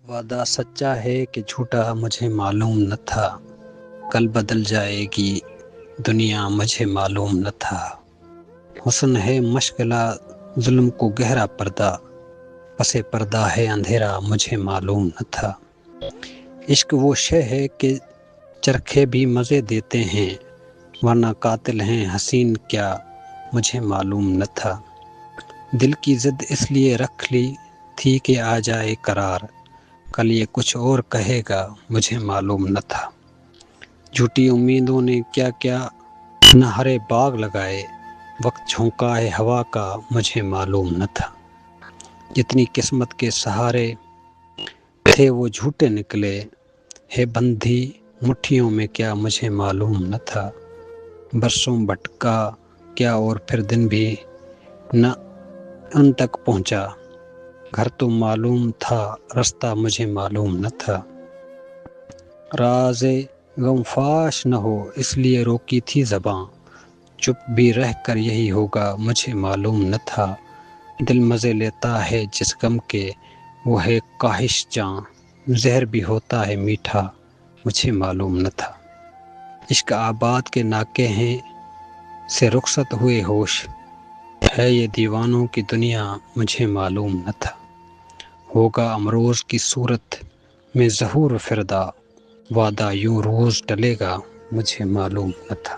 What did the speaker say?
وعدہ سچا ہے کہ جھوٹا مجھے معلوم نہ تھا، کل بدل جائے گی دنیا مجھے معلوم نہ تھا۔ حسن ہے مشغلہ ظلم کو گہرا پردہ، پس پردہ ہے اندھیرا مجھے معلوم نہ تھا۔ عشق وہ شے ہے کہ چرخے بھی مزے دیتے ہیں، ورنہ قاتل ہیں حسین کیا مجھے معلوم نہ تھا۔ دل کی ضد اس لیے رکھ لی تھی کہ آ جائے قرار، کل یہ کچھ اور کہے گا مجھے معلوم نہ تھا۔ جھوٹی امیدوں نے کیا کیا نہ ہرے باغ لگائے، وقت جھونکا ہے ہوا کا مجھے معلوم نہ تھا۔ جتنی قسمت کے سہارے تھے وہ جھوٹے نکلے، ہے بندھی مٹھیوں میں کیا مجھے معلوم نہ تھا۔ برسوں بھٹکا کیا اور پھر دن بھی نہ ان تک پہنچا، گھر تو معلوم تھا رستہ مجھے معلوم نہ تھا۔ راز غم فاش نہ ہو اس لیے روکی تھی زباں، چپ بھی رہ کر یہی ہوگا مجھے معلوم نہ تھا۔ دل مزے لیتا ہے جس غم کے وہ ہے کاہش جاں، زہر بھی ہوتا ہے میٹھا مجھے معلوم نہ تھا۔ عشق آباد کے ناکے ہیں سے رخصت ہوئے ہوش، ہے یہ دیوانوں کی دنیا مجھے معلوم نہ تھا۔ ہوگا امروز کی صورت میں ظہور فردا، وعدہ یوں روز ٹلے گا مجھے معلوم نہ تھا۔